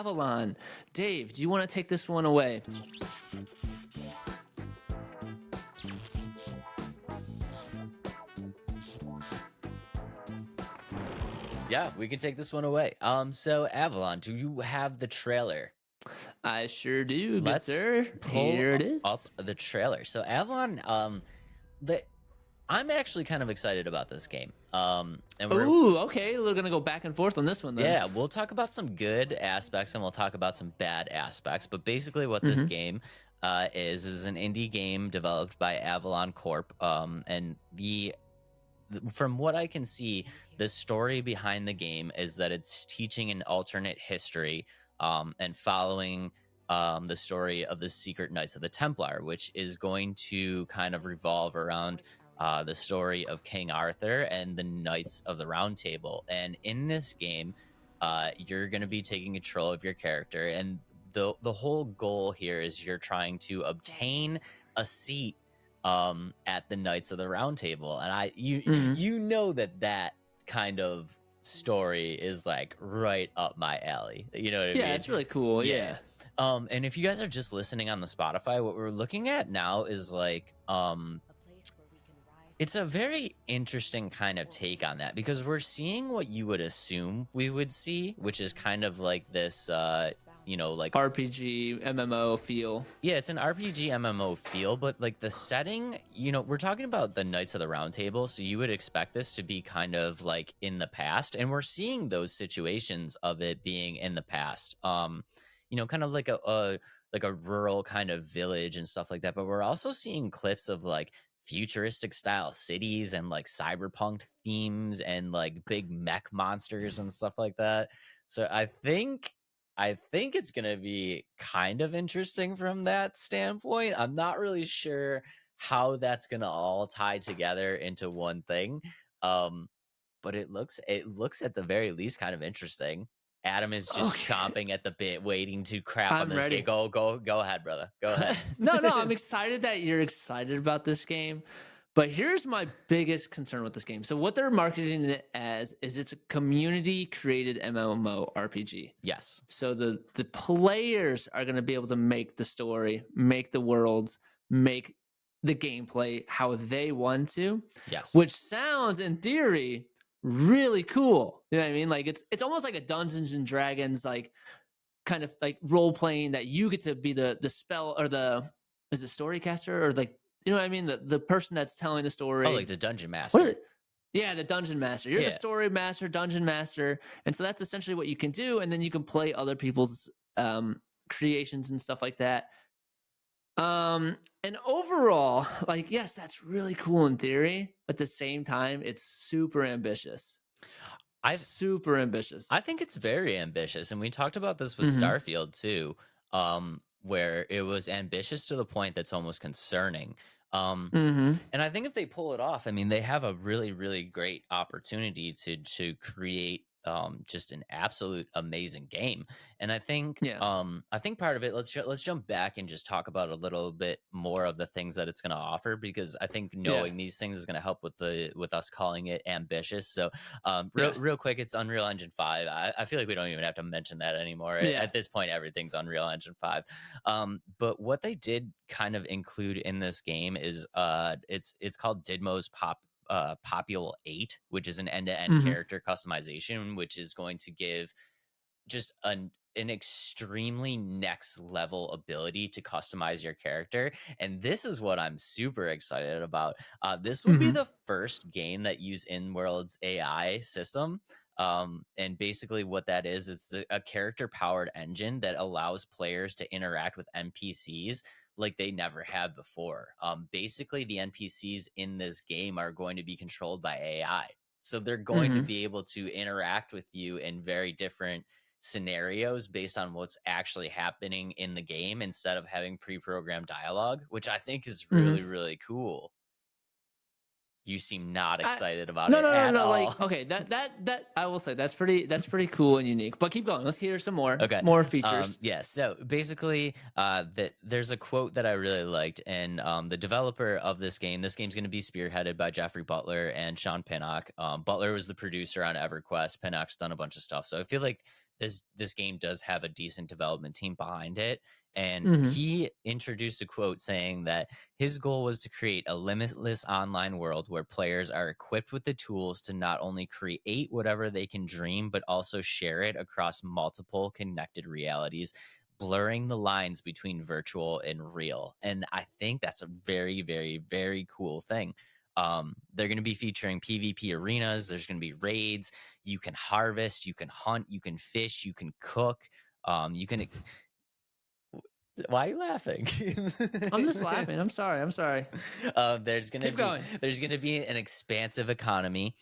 Avalon. Dave, do you want to take this one away? Yeah, we can take this one away. So Avalon, do you have the trailer? I sure do, good Let's sir. pull Here it is. up the trailer. So Avalon, I'm actually kind of excited about this game. And Ooh, okay. We're gonna go back and forth on this one then. yeah, we'll talk about some good aspects and we'll talk about some bad aspects. But basically, what this game is an indie game developed by Avalon Corp. And from what I can see, the story behind the game is that it's teaching an alternate history and following the story of the Secret Knights of the Templar, which is going to kind of revolve around the story of King Arthur and the Knights of the Round Table. And in this game, you're going to be taking control of your character. And the whole goal here is you're trying to obtain a seat at the Knights of the Round Table. And you know that kind of story is like right up my alley. You know what I mean? Yeah, it's really cool. Yeah. And if you guys are just listening on the Spotify, what we're looking at now is like it's a very interesting kind of take on that, because we're seeing what you would assume we would see, which is kind of like this like RPG MMO feel. Yeah, it's an RPG MMO feel, but like the setting, we're talking about the Knights of the Round Table, so you would expect this to be kind of like in the past, and we're seeing those situations of it being in the past. Kind of like a rural kind of village and stuff like that, but we're also seeing clips of like futuristic style cities and like cyberpunk themes and like big mech monsters and stuff like that. So I think it's going to be kind of interesting from that standpoint. I'm not really sure how that's going to all tie together into one thing. But it looks at the very least kind of interesting. Adam is just chomping at the bit, waiting to crap on this game. Go ahead, brother. Go ahead. No, I'm excited that you're excited about this game. But here's my biggest concern with this game. So what they're marketing it as is it's a community-created MMORPG. Yes. So the players are going to be able to make the story, make the worlds, make the gameplay how they want to. Yes. Which sounds, in theory, really cool. You know what I mean? Like it's almost like a Dungeons and Dragons like kind of like role playing that you get to be the spell or the storycaster or like, you know what I mean? The person that's telling the story. Oh, like the dungeon master. Yeah, the dungeon master. You're the story master, dungeon master. And so that's essentially what you can do. And then you can play other people's creations and stuff like that. And overall, like, yes, that's really cool in theory. But at the same time, it's super ambitious. Super ambitious. I think it's very ambitious. And we talked about this with Starfield too, where it was ambitious to the point that's almost concerning. And I think if they pull it off, I mean, they have a really, really great opportunity to create just an absolute amazing game. And I think part of it, let's jump back and just talk about a little bit more of the things that it's going to offer, because I think knowing these things is going to help with us calling it ambitious. So real quick, it's Unreal Engine 5. I feel like we don't even have to mention that anymore. At this point, everything's Unreal Engine 5. But what they did kind of include in this game is it's called Didmo's Popule 8, which is an end-to-end character customization, which is going to give just an extremely next level ability to customize your character. And this is what I'm super excited about. This will be the first game that use in-world's AI system. And basically what that is, it's a character powered engine that allows players to interact with NPCs like they never have before. Basically, the NPCs in this game are going to be controlled by AI. So they're going to be able to interact with you in very different scenarios based on what's actually happening in the game instead of having pre-programmed dialogue, which I think is really, really cool. You seem not excited about it at all. Like, okay, that I will say that's pretty cool and unique. But keep going. Let's hear some more. Okay, more features. So basically, there's a quote that I really liked, and the developer of this game's going to be spearheaded by Jeffrey Butler and Sean Pinnock. Butler was the producer on EverQuest. Pinnock's done a bunch of stuff, so I feel like this game does have a decent development team behind it. And Mm-hmm. he introduced a quote saying that his goal was to create a limitless online world where players are equipped with the tools to not only create whatever they can dream, but also share it across multiple connected realities, blurring the lines between virtual and real. And I think that's a very, very, very cool thing. They're going to be featuring PvP arenas. There's going to be raids. You can harvest, you can hunt, you can fish, you can cook. You can. Why are you laughing? I'm just laughing. I'm sorry. I'm sorry. Keep going. There's gonna be an expansive economy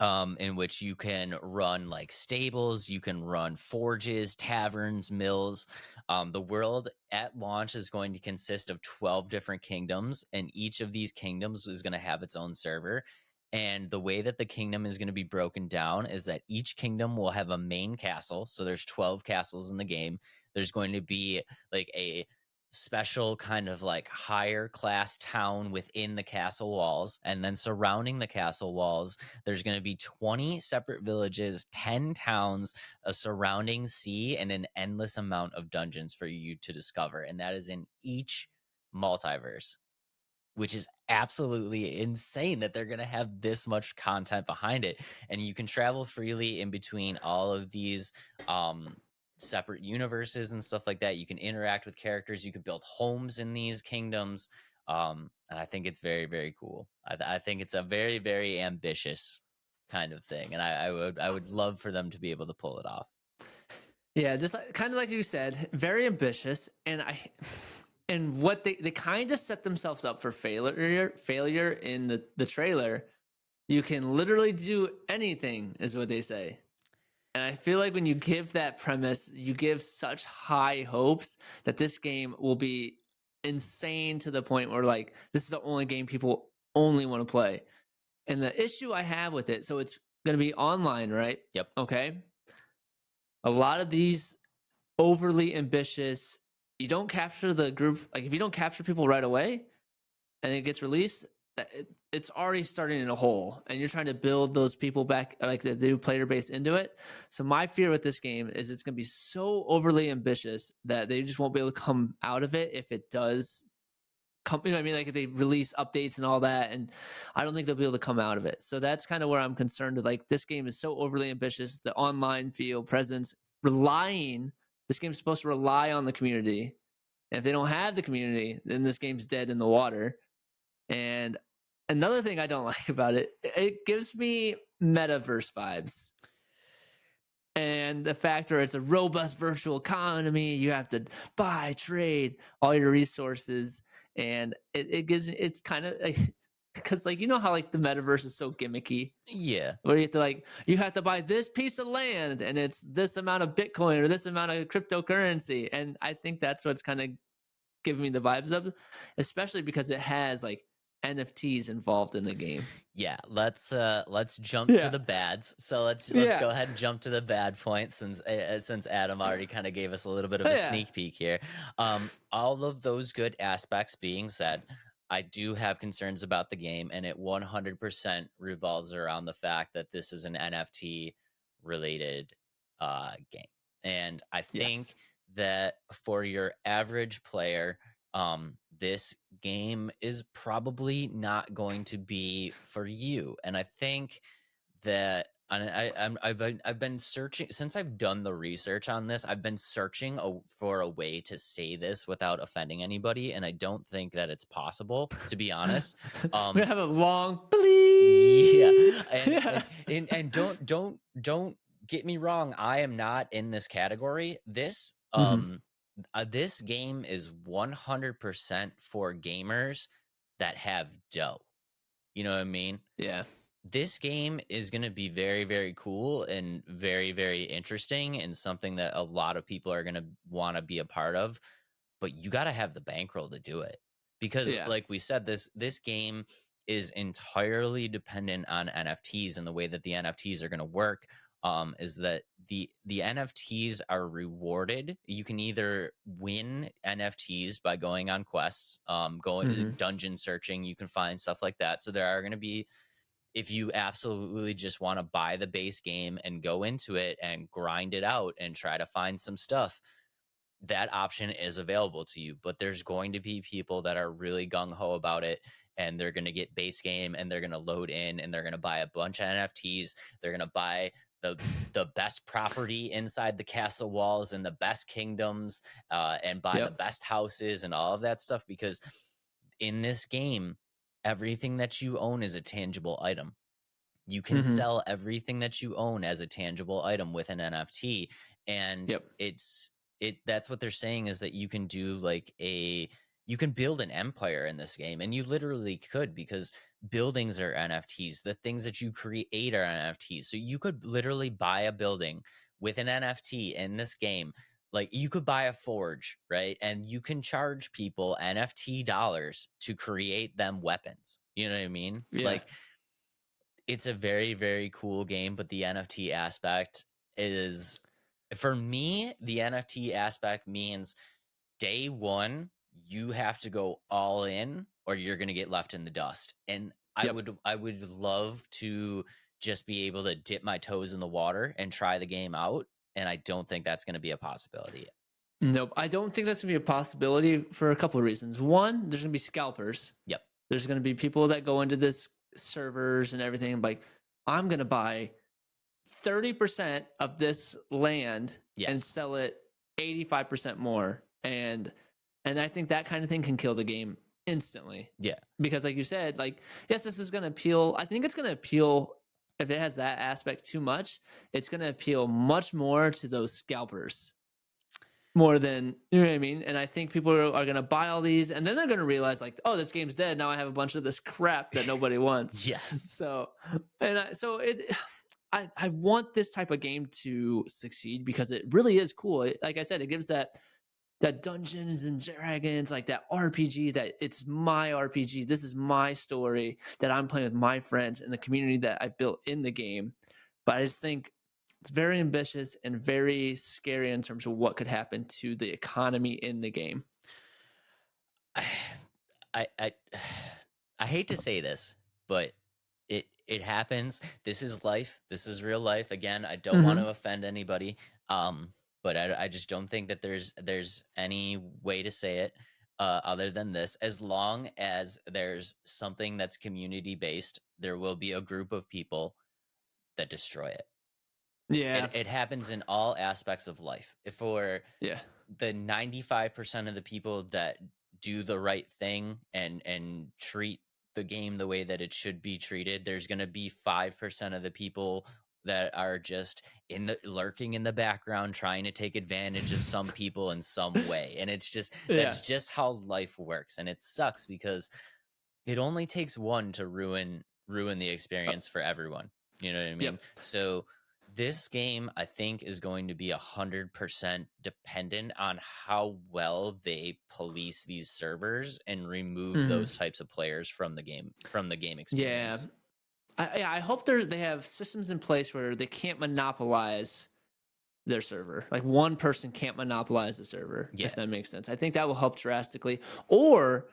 in which you can run like stables, you can run forges, taverns, mills. The world at launch is going to consist of 12 different kingdoms, and each of these kingdoms is going to have its own server. And the way that the kingdom is going to be broken down is that each kingdom will have a main castle. So there's 12 castles in the game. There's going to be like a special kind of like higher class town within the castle walls, and then surrounding the castle walls there's going to be 20 separate villages, 10 towns, a surrounding sea, and an endless amount of dungeons for you to discover. And that is in each multiverse, which is absolutely insane that they're going to have this much content behind it. And you can travel freely in between all of these separate universes and stuff like that. You can interact with characters. You can build homes in these kingdoms. And I think it's very, very cool. I think it's a very, very ambitious kind of thing. And I would love for them to be able to pull it off. Yeah, just kind of like you said, very ambitious, and what they kind of set themselves up for failure in the trailer. You can literally do anything, is what they say. And I feel like when you give that premise, you give such high hopes that this game will be insane to the point where like this is the only game people only want to play. And the issue I have with it, so it's going to be online, right? Yep. Okay. A lot of these overly ambitious, you don't capture the group, like if you don't capture people right away and it gets released, it's already starting in a hole, and you're trying to build those people back, like the new player base, into it. So my fear with this game is it's going to be so overly ambitious that they just won't be able to come out of it if it does come, you know what I mean? Like if they release updates and all that, and I don't think they'll be able to come out of it. So that's kind of where I'm concerned with, like, this game is so overly ambitious, the online feel, presence, this game's supposed to rely on the community. And if they don't have the community, then this game's dead in the water. And another thing I don't like about it, it gives me metaverse vibes. And the fact where it's a robust virtual economy, you have to buy, trade all your resources. And it's kind of like, because like, you know how like the metaverse is so gimmicky. Yeah. Where you have to buy this piece of land and it's this amount of Bitcoin or this amount of cryptocurrency. And I think that's what's kind of giving me the vibes of, especially because it has like NFTs involved in the game. Yeah, let's jump to the bads. So let's go ahead and jump to the bad point, since Adam already kind of gave us a little bit of a sneak peek here. All of those good aspects being said, I do have concerns about the game, and it 100% revolves around the fact that this is an NFT related game. And I think that for your average player, this game is probably not going to be for you. And I think that I've been searching since I've done the research on this. I've been searching for a way to say this without offending anybody, and I don't think that it's possible, to be honest. We have a long bleep. Yeah, and don't get me wrong. I am not in this category. This this game is 100% for gamers that have dough. You know what I mean? Yeah. This game is going to be very, very cool and very, very interesting, and something that a lot of people are going to want to be a part of. But you got to have the bankroll to do it, because, like we said, this game is entirely dependent on NFTs, and the way that the NFTs are going to work is that the NFTs are rewarded. You can either win NFTs by going on quests, going dungeon searching. You can find stuff like that. So there are going to be if you absolutely just want to buy the base game and go into it and grind it out and try to find some stuff, that option is available to you. But there's going to be people that are really gung-ho about it, and they're going to get base game and they're going to load in and they're going to buy a bunch of NFTs. They're going to buy the best property inside the castle walls and the best kingdoms, and buy the Yep. best houses and all of that stuff, because in this game, everything that you own is a tangible item. You can Mm-hmm. sell everything that you own as a tangible item with an NFT. And Yep. that's what they're saying, is that you can do like you can build an empire in this game, and you literally could, because buildings are NFTs. The things that you create are NFTs. So you could literally buy a building with an NFT in this game. Like, you could buy a forge, right? And you can charge people NFT dollars to create them weapons. You know what I mean? Yeah. Like, it's a very, very cool game, but the NFT aspect is, for me, the NFT aspect means day one, you have to go all in or you're going to get left in the dust. And Yep. I would love to just be able to dip my toes in the water and try the game out. And I don't think that's going to be a possibility. Nope. I don't think that's gonna be a possibility for a couple of reasons. One, there's gonna be scalpers. Yep. There's gonna be people that go into this servers and everything like, I'm gonna buy 30% of this land and Yes. sell it 85% more. And I think that kind of thing can kill the game instantly. Yeah. Because like you said, like, yes, this is gonna appeal. I think it's gonna appeal, if it has that aspect too much, it's gonna appeal much more to those scalpers. More than, you know what I mean? And I think people are going to buy all these, and then they're going to realize like, oh, this game's dead. Now I have a bunch of this crap that nobody wants. Yes. So, I want this type of game to succeed because it really is cool. Like I said, it gives that Dungeons and Dragons, like that RPG, that it's my RPG. This is my story that I'm playing with my friends and the community that I built in the game. But I just think it's very ambitious and very scary in terms of what could happen to the economy in the game. I I hate to say this, but it happens. This is life. This is real life. Again, I don't want Mm-hmm. to offend anybody. But I just don't think that there's any way to say it other than this. As long as there's something that's community based, there will be a group of people that destroy it. Yeah. It happens in all aspects of life. If for Yeah. the 95% of the people that do the right thing and treat the game the way that it should be treated, there's going to be 5% of the people that are just lurking in the background trying to take advantage of some people in some way. And it's just, Yeah. that's just how life works. And it sucks because it only takes one to ruin the experience for everyone. You know what I mean? Yep. So this game, I think, is going to be 100% dependent on how well they police these servers and remove Mhm. those types of players from the game Yeah. experience. I hope they have systems in place where they can't monopolize their server. Like one person can't monopolize the server, Yeah. if that makes sense. I think that will help drastically. Or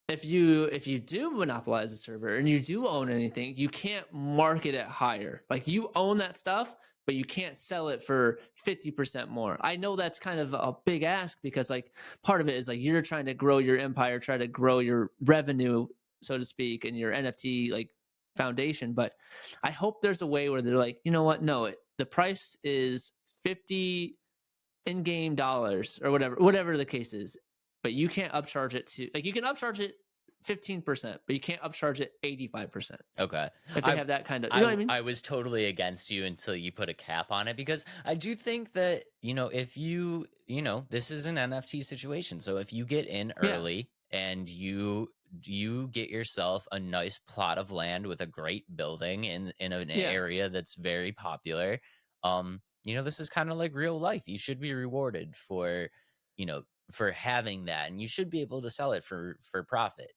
if you do monopolize the server and you do own anything, you can't market it higher. Like you own that stuff, but you can't sell it for 50% more. I know that's kind of a big ask because like part of it is like you're trying to grow your empire, try to grow your revenue, so to speak, and your NFT like foundation. But I hope there's a way where they're like, you know what? No, the price is 50 in-game dollars or whatever the case is, but you can't upcharge it to, like, you can upcharge it 15%, but you can't upcharge it 85%. Okay. If they have that kind of, you know what I mean? I was totally against you until you put a cap on it, because I do think that, if this is an NFT situation. So if you get in early and you get yourself a nice plot of land with a great building in an area that's very popular, this is kind of like real life. You should be rewarded for having that, and you should be able to sell it for profit.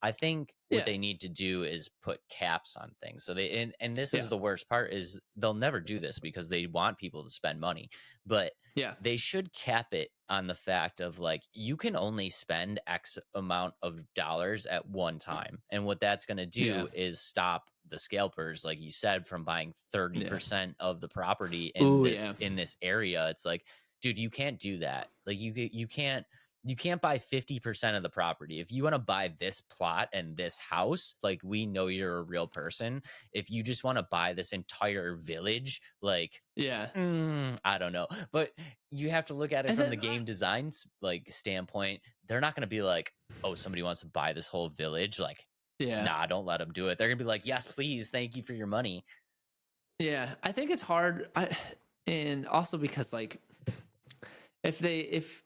I think what they need to do is put caps on things. So and this is the worst part, is they'll never do this because they want people to spend money, but they should cap it on the fact of like, you can only spend X amount of dollars at one time. And what that's going to do is stop the scalpers, like you said, from buying Yeah. 30% of the property Ooh, yeah. in this area. It's like, dude, you can't do that. Like you can't buy 50% of the property. If you want to buy this plot and this house, like we know you're a real person. If you just want to buy this entire village, like Yeah. I don't know. But you have to look at it And from then the game designs like standpoint. They're not going to be like, "Oh, somebody wants to buy this whole village." Like, yeah. nah, don't let them do it. They're going to be like, "Yes, please. Thank you for your money." Yeah. I think it's hard. And also because like if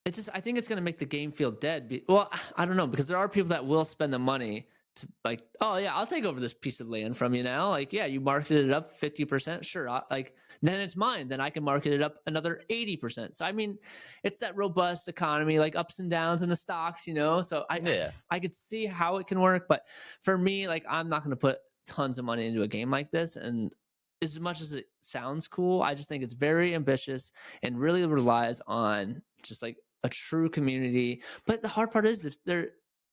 it's just I think it's gonna make the game feel dead. Well, I don't know because there are people that will spend the money to like, oh yeah, I'll take over this piece of land from you now. Like, yeah, you marketed it up 50%, sure. Like, then it's mine. Then I can market it up another 80%. So I mean, it's that robust economy, like ups and downs in the stocks, you know. So Yeah. I could see how it can work, but for me, like, I'm not gonna put tons of money into a game like this, and as much as it sounds cool, I just think it's very ambitious and really relies on just like a true community. But the hard part is if there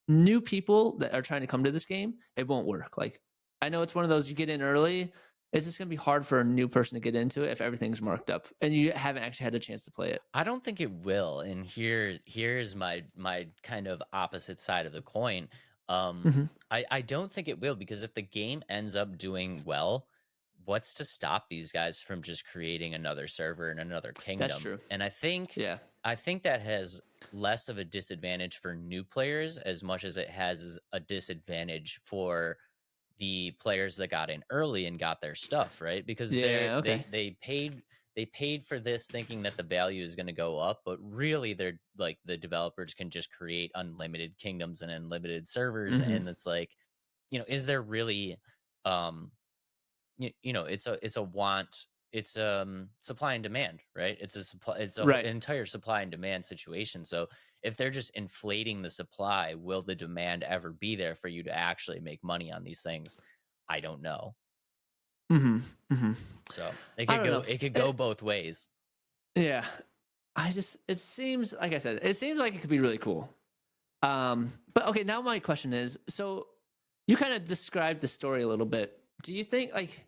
new people that are trying to come to this game, it won't work. Like I know it's one of those you get in early. It's just gonna be hard for a new person to get into it if everything's marked up and you haven't actually had a chance to play it. I don't think it will. And here's my kind of opposite side of the coin. Hmm. I don't think it will, because if the game ends up doing well, what's to stop these guys from just creating another server in another That's kingdom? true. And Yeah. I think that has less of a disadvantage for new players as much as it has a disadvantage for the players that got in early and got their stuff, right? Because Yeah. Okay. they paid for this thinking that the value is going to go up, but really they're like, the developers can just create unlimited kingdoms and unlimited servers, Hmm. and it's like, is there really um it's a want, it's supply and demand, right? It's a supply, it's a Right. entire supply and demand situation. So if they're just inflating the supply, will the demand ever be there for you to actually make money on these things? I don't know. Hmm. Hmm. So I don't know. it could go both ways. Yeah. It seems like I said, it seems like it could be really cool. But okay, now my question is, so you kind of described the story a little bit. Do you think like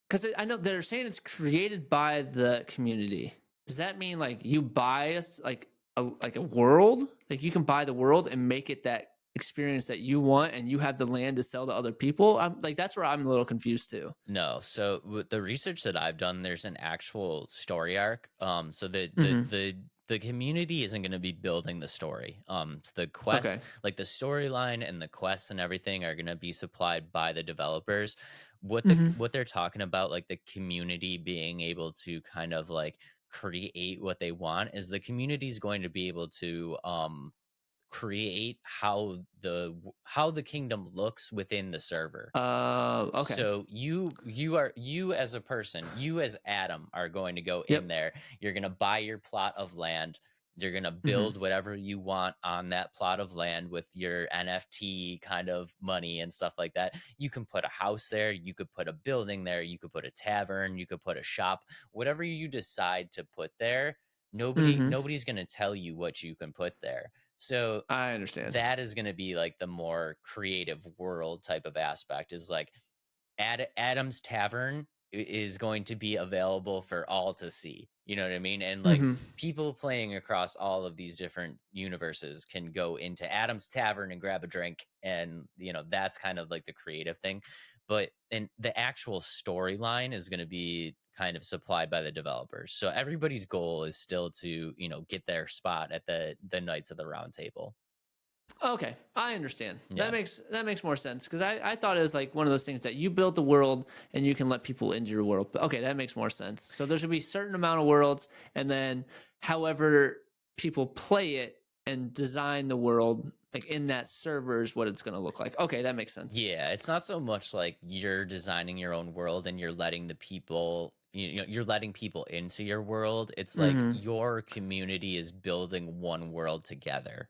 because I know they're saying it's created by the community. Does that mean like you buy us like a world? Like you can buy the world and make it that experience that you want, and you have the land to sell to other people? I'm like that's where I'm a little confused too. No. So with the research that I've done, there's an actual story arc. So Hmm. the community isn't going to be building the story. The Okay. quests, like the storyline and the quests and everything, are going to be supplied by the developers. Hmm. What they're talking about, like the community being able to kind of like create what they want, is the community is going to be able to create how the kingdom looks within the server. Okay. So you as a person, you as Adam, are going to go in Yep. there. You're going to buy your plot of land. You're going to Hmm. build whatever you want on that plot of land with your NFT kind of money and stuff like that. You can put a house there, you could put a building there, you could put a tavern, you could put a shop, whatever you decide to put there. Hmm. Nobody's going to tell you what you can put there. So I understand. that is going to be like the more creative world type of aspect, is like Adam's Tavern is going to be available for all to see. You know what I mean? And like Hmm. people playing across all of these different universes can go into Adam's Tavern and grab a drink, and that's kind of like the creative thing. But and the actual storyline is going to be kind of supplied by the developers. So everybody's goal is still to, get their spot at the Knights of the Round Table. Okay, I understand. Yeah. That makes more sense because I thought it was like one of those things that you build the world and you can let people into your world. But okay, that makes more sense. So there's gonna be a certain amount of worlds, and then however people play it and design the world like in that server is what it's gonna look like. Okay, that makes sense. Yeah, it's not so much like you're designing your own world and you're letting the people, you're letting people into your world. It's like Hmm. your community is building one world together.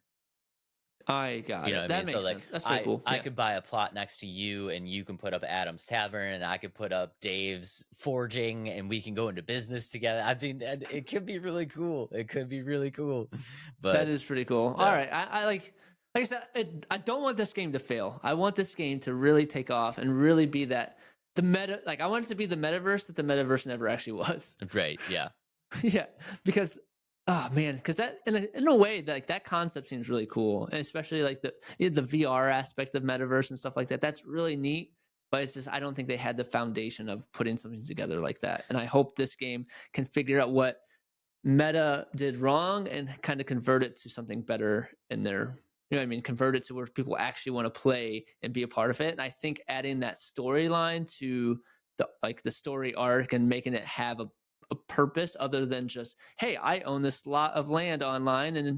I got You know what it. I mean? That So makes like sense. That's pretty cool. I Yeah. could buy a plot next to you, and you can put up Adam's Tavern, and I could put up Dave's Forging, and we can go into business together. I think it could be really cool. It could be really cool. That But is pretty cool. All yeah. right, I like. like I said, I don't want this game to fail. I want this game to really take off and really be that the meta. Like I want it to be the metaverse that the metaverse never actually was. Right. Yeah. Yeah, because oh man, because that in a way like that concept seems really cool, and especially like the VR aspect of metaverse and stuff like that. That's really neat. But it's just I don't think they had the foundation of putting something together like that. And I hope this game can figure out what Meta did wrong and kind of convert it to something better in their, you know what I mean, convert it to where people actually want to play and be a part of it. And I think adding that storyline to the story arc and making it have a purpose other than just, hey, I own this lot of land online and it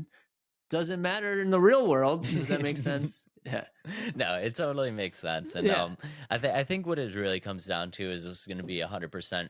doesn't matter in the real world. Does that make sense? Yeah. No, it totally makes sense. And Yeah. I think what it really comes down to is this is going to be 100%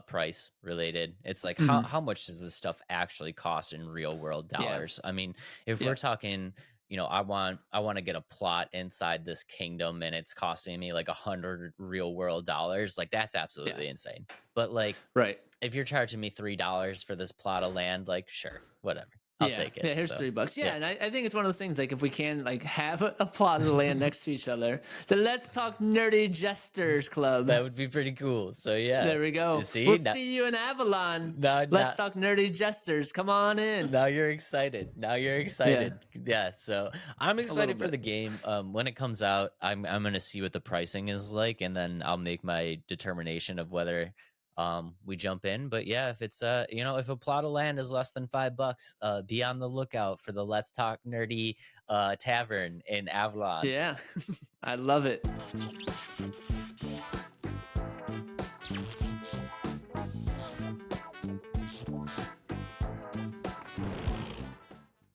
price related. It's like Mhm. how much does this stuff actually cost in real world Yeah. dollars? I mean, if Yeah. we're talking, you know, I want to get a plot inside this kingdom and it's costing me like 100 real world dollars, like that's Yeah. absolutely insane. But like Right. if you're charging me $3 for this plot of land, like sure, whatever. I'll Yeah, take it. yeah. Here's So $3. Yeah, yeah. and I think it's one of those things like if we can like have a plot of the land next to each other, the Let's Talk Nerdy Jesters Club. That would be pretty cool. So yeah. There we go. You see? We'll see you in Avalon. Now, Let's Talk Nerdy Jesters. Come on in. now you're excited. Now you're excited. Yeah. So I'm excited for bit. the game. When it comes out, I'm gonna see what the pricing is like, and then I'll make my determination of whether we jump in. But yeah, if it's you know, if a plot of land is less than $5, be on the lookout for the Let's Talk Nerdy tavern in Avalon. Yeah, I love it.